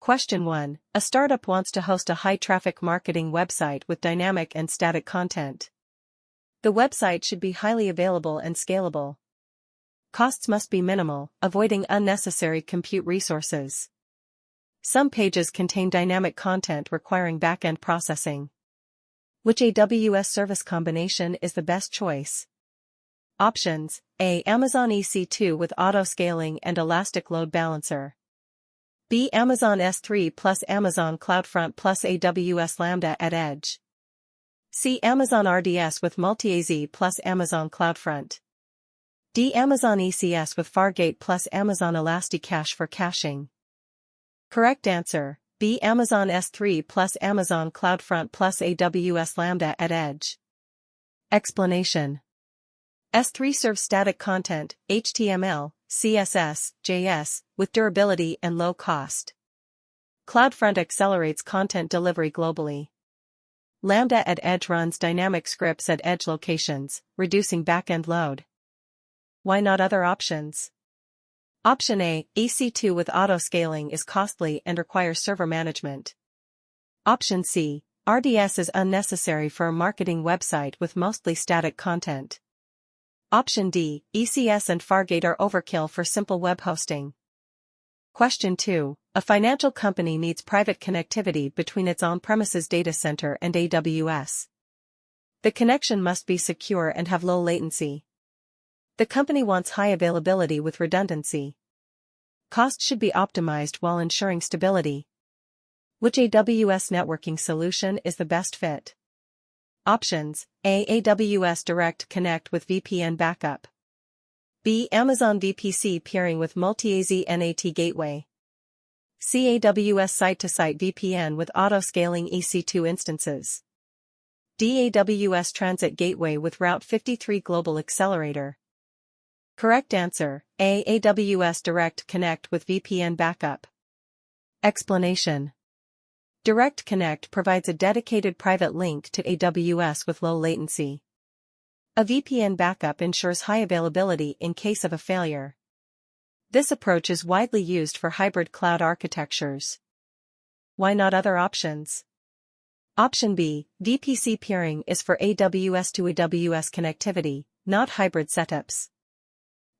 Question 1. A startup wants to host a high-traffic marketing website with dynamic and static content. The website should be highly available and scalable. Costs must be minimal, avoiding unnecessary compute resources. Some pages contain dynamic content requiring back-end processing. Which AWS service combination is the best choice? Options: A. Amazon EC2 with auto-scaling and elastic load balancer. B. Amazon S3 plus Amazon CloudFront plus AWS Lambda at Edge. C. Amazon RDS with Multi-AZ plus Amazon CloudFront. D. Amazon ECS with Fargate plus Amazon ElastiCache for caching. Correct answer: B. Amazon S3 plus Amazon CloudFront plus AWS Lambda at Edge. Explanation: S3 serves static content, HTML, CSS, JS, with durability and low cost. CloudFront accelerates content delivery globally. Lambda at Edge runs dynamic scripts at edge locations, reducing backend load. Why not other options? Option A. EC2 with auto-scaling is costly and requires server management. Option C. RDS is unnecessary for a marketing website with mostly static content. Option D. ECS and Fargate are overkill for simple web hosting. Question 2. A financial company needs private connectivity between its on-premises data center and AWS. The connection must be secure and have low latency. The company wants high availability with redundancy. Cost should be optimized while ensuring stability. Which AWS networking solution is the best fit? Options: A. AWS Direct Connect with VPN backup. B. Amazon VPC peering with Multi-AZ NAT gateway. C. AWS Site-to-Site VPN with auto-scaling EC2 instances. D. AWS Transit Gateway with Route 53 Global Accelerator. Correct answer: A. AWS Direct Connect with VPN backup. Explanation: Direct Connect provides a dedicated private link to AWS with low latency. A VPN backup ensures high availability in case of a failure. This approach is widely used for hybrid cloud architectures. Why not other options? Option B. VPC peering is for AWS to AWS connectivity, not hybrid setups.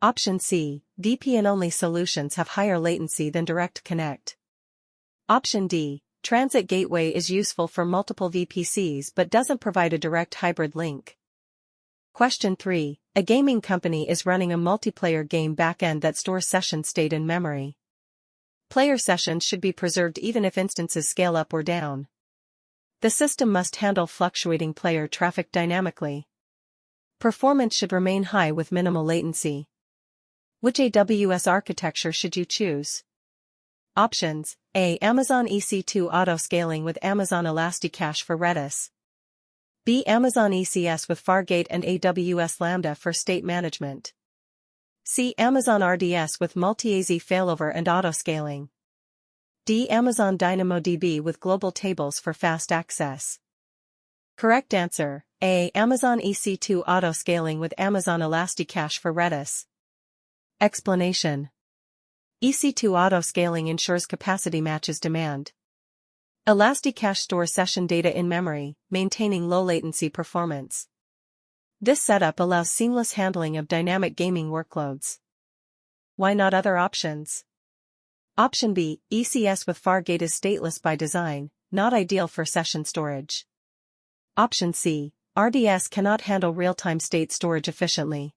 Option C. VPN-only solutions have higher latency than Direct Connect. Option D. Transit Gateway is useful for multiple VPCs but doesn't provide a direct hybrid link. Question 3. A gaming company is running a multiplayer game backend that stores session state in memory. Player sessions should be preserved even if instances scale up or down. The system must handle fluctuating player traffic dynamically. Performance should remain high with minimal latency. Which AWS architecture should you choose? Options: A. Amazon EC2 auto-scaling with Amazon ElastiCache for Redis. B. Amazon ECS with Fargate and AWS Lambda for state management. C. Amazon RDS with Multi-AZ failover and auto-scaling. D. Amazon DynamoDB with global tables for fast access. Correct answer: A. Amazon EC2 auto-scaling with Amazon ElastiCache for Redis. Explanation: EC2 auto-scaling ensures capacity matches demand. ElastiCache stores session data in memory, maintaining low latency performance. This setup allows seamless handling of dynamic gaming workloads. Why not other options? Option B. ECS with Fargate is stateless by design, not ideal for session storage. Option C. RDS cannot handle real-time state storage efficiently.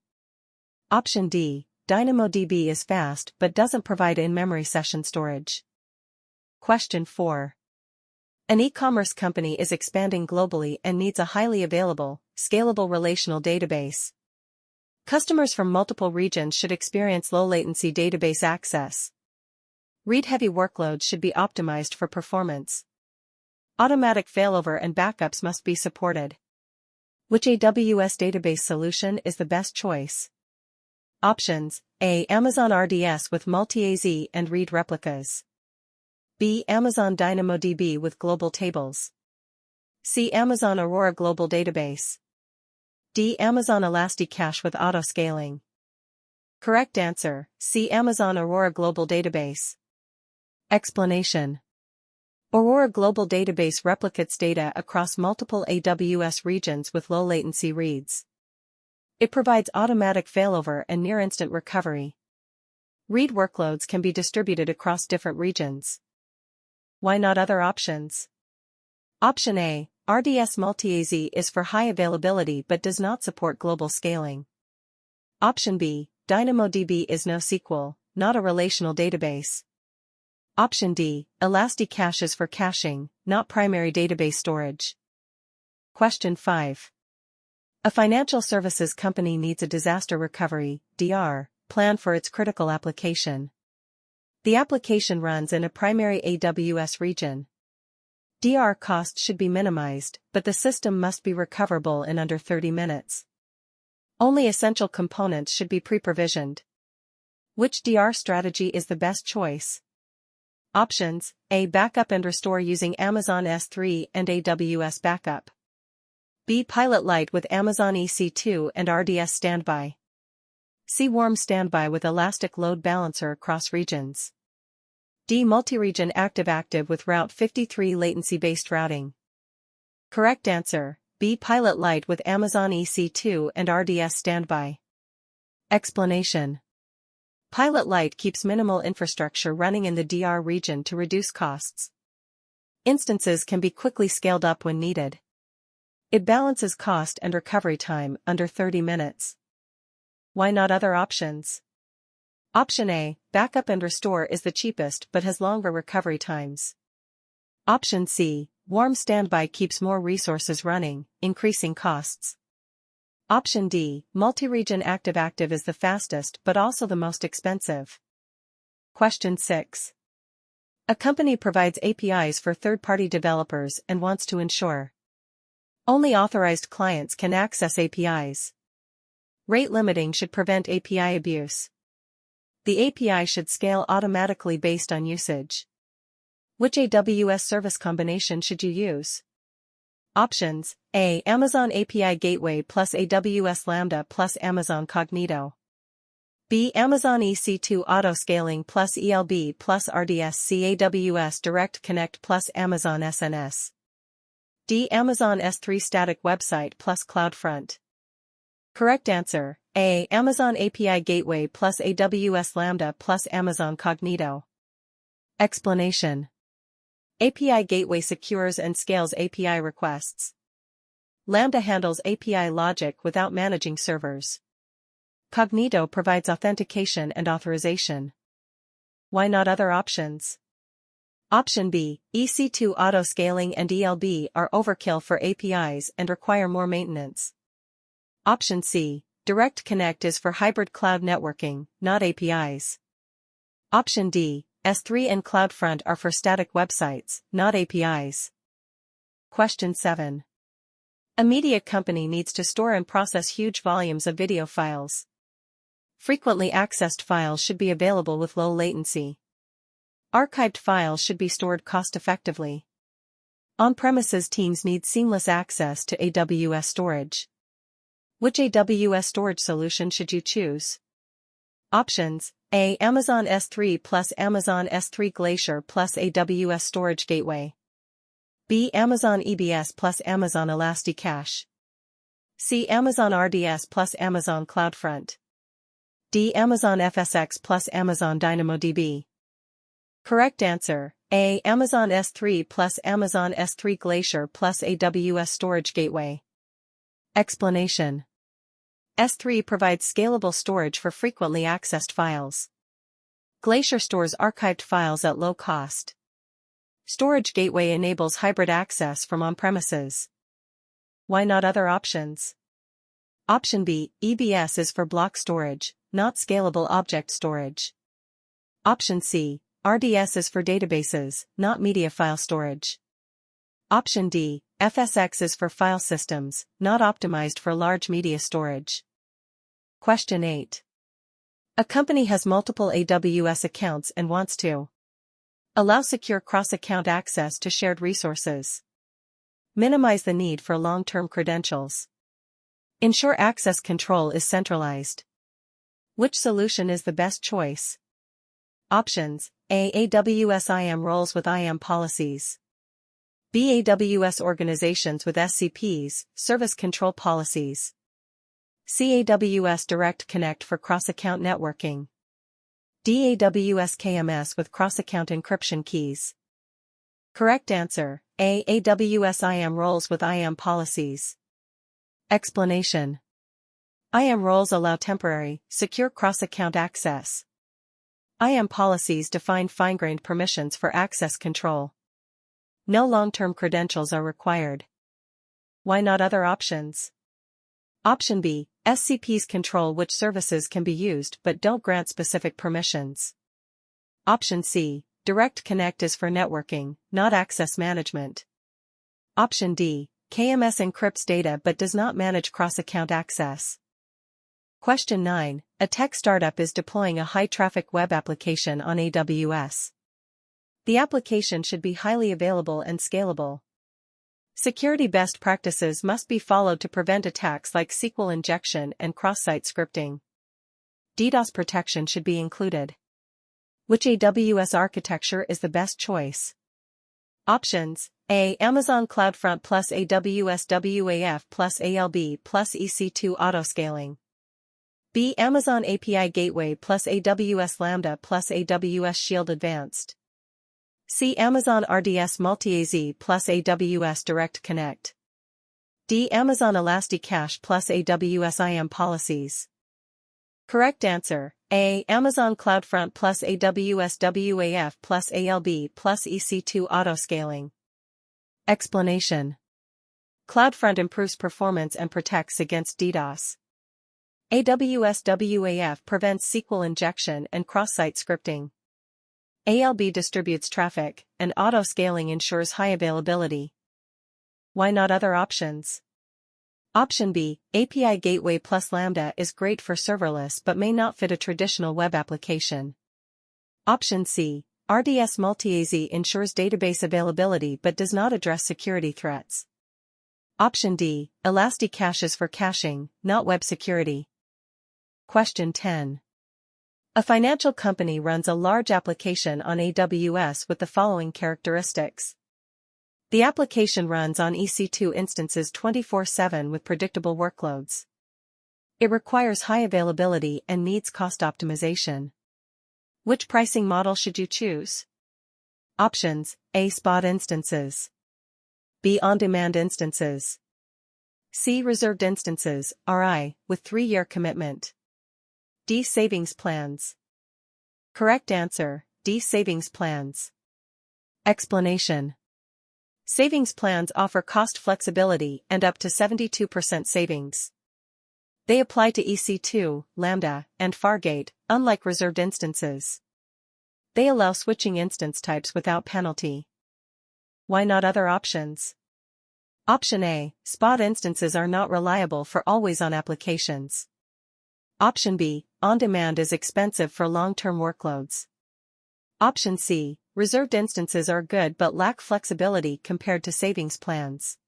Option D. DynamoDB is fast but doesn't provide in-memory session storage. Question 4. An e-commerce company is expanding globally and needs a highly available, scalable relational database. Customers from multiple regions should experience low-latency database access. Read-heavy workloads should be optimized for performance. Automatic failover and backups must be supported. Which AWS database solution is the best choice? Options: A. Amazon RDS with Multi-AZ and read replicas. B. Amazon DynamoDB with global tables. C. Amazon Aurora Global Database. D. Amazon ElastiCache with auto-scaling. Correct answer: C. Amazon Aurora Global Database. Explanation: Aurora Global Database replicates data across multiple AWS regions with low latency reads. It provides automatic failover and near-instant recovery. Read workloads can be distributed across different regions. Why not other options? Option A, RDS Multi-AZ is for high availability but does not support global scaling. Option B, DynamoDB is NoSQL, not a relational database. Option D, ElastiCache is for caching, not primary database storage. Question 5. A financial services company needs a disaster recovery (DR) plan for its critical application. The application runs in a primary AWS region. DR costs should be minimized, but the system must be recoverable in under 30 minutes. Only essential components should be pre-provisioned. Which DR strategy is the best choice? Options: A. Backup and restore using Amazon S3 and AWS Backup. B. Pilot Lite with Amazon EC2 and RDS Standby. C. Warm Standby with Elastic Load Balancer across regions. D. Multi-region active-active with Route 53 latency-based routing. Correct answer: B. Pilot Lite with Amazon EC2 and RDS Standby. Explanation: Pilot Lite keeps minimal infrastructure running in the DR region to reduce costs. Instances can be quickly scaled up when needed. It balances cost and recovery time under 30 minutes. Why not other options? Option A, Backup and restore is the cheapest but has longer recovery times. Option C, Warm Standby keeps more resources running, increasing costs. Option D, Multi-region active-active is the fastest but also the most expensive. Question 6. A company provides APIs for third-party developers and wants to ensure only authorized clients can access APIs. Rate limiting should prevent API abuse. The API should scale automatically based on usage. Which AWS service combination should you use? Options: A. Amazon API Gateway plus AWS Lambda plus Amazon Cognito. B. Amazon EC2 Auto-Scaling plus ELB plus RDS. C. AWS Direct Connect plus Amazon SNS. D. Amazon S3 Static Website plus CloudFront. Correct answer: A. Amazon API Gateway plus AWS Lambda plus Amazon Cognito. Explanation: API Gateway secures and scales API requests. Lambda handles API logic without managing servers. Cognito provides authentication and authorization. Why not other options? Option B, EC2 Auto-Scaling and ELB are overkill for APIs and require more maintenance. Option C, Direct Connect is for hybrid cloud networking, not APIs. Option D, S3 and CloudFront are for static websites, not APIs. Question 7. A media company needs to store and process huge volumes of video files. Frequently accessed files should be available with low latency. Archived files should be stored cost-effectively. On-premises teams need seamless access to AWS storage. Which AWS storage solution should you choose? Options: A. Amazon S3 plus Amazon S3 Glacier plus AWS Storage Gateway. B. Amazon EBS plus Amazon ElastiCache. C. Amazon RDS plus Amazon CloudFront. D. Amazon FSx plus Amazon DynamoDB. Correct answer: A. Amazon S3 plus Amazon S3 Glacier plus AWS Storage Gateway. Explanation: S3 provides scalable storage for frequently accessed files. Glacier stores archived files at low cost. Storage Gateway enables hybrid access from on-premises. Why not other options? Option B, EBS is for block storage, not scalable object storage. Option C, RDS is for databases, not media file storage. Option D, FSx is for file systems, not optimized for large media storage. Question 8. A company has multiple AWS accounts and wants to allow secure cross-account access to shared resources. Minimize the need for long-term credentials. Ensure access control is centralized. Which solution is the best choice? Options: A. AWS IAM roles with IAM policies. B. AWS organizations with SCPs, service control policies. C. AWS Direct Connect for cross-account networking. D. AWS KMS with cross-account encryption keys. Correct answer, A. AWS IAM roles with IAM policies. Explanation. IAM roles allow temporary, secure cross-account access. IAM policies define fine-grained permissions for access control. No long-term credentials are required. Why not other options? Option B, SCPs control which services can be used but don't grant specific permissions. Option C, Direct Connect is for networking, not access management. Option D, KMS encrypts data but does not manage cross-account access. Question 9. A tech startup is deploying a high-traffic web application on AWS. The application should be highly available and scalable. Security best practices must be followed to prevent attacks like SQL injection and cross-site scripting. DDoS protection should be included. Which AWS architecture is the best choice? Options: A. Amazon CloudFront plus AWS WAF plus ALB plus EC2 autoscaling. B. Amazon API Gateway plus AWS Lambda plus AWS Shield Advanced. C. Amazon RDS Multi-AZ plus AWS Direct Connect. D. Amazon Elasticache plus AWS IAM policies. Correct answer, A. Amazon CloudFront plus AWS WAF plus ALB plus EC2 autoscaling. Explanation. CloudFront improves performance and protects against DDoS. AWS WAF prevents SQL injection and cross-site scripting. ALB distributes traffic, and auto-scaling ensures high availability. Why not other options? Option B, API Gateway plus Lambda is great for serverless but may not fit a traditional web application. Option C, RDS Multi-AZ ensures database availability but does not address security threats. Option D, Elasticache is for caching, not web security. Question 10. A financial company runs a large application on AWS with the following characteristics. The application runs on EC2 instances 24/7 with predictable workloads. It requires high availability and needs cost optimization. Which pricing model should you choose? Options: A. Spot instances. B. On-demand instances. C. Reserved instances, RI, with 3-year commitment. D. Savings plans. Correct answer, D. Savings plans. Explanation. Savings plans offer cost flexibility and up to 72% savings. They apply to EC2, Lambda, and Fargate, unlike reserved instances. They allow switching instance types without penalty. Why not other options? Option A, spot instances are not reliable for always-on applications. Option B, on-demand is expensive for long-term workloads. Option C, reserved instances are good but lack flexibility compared to savings plans.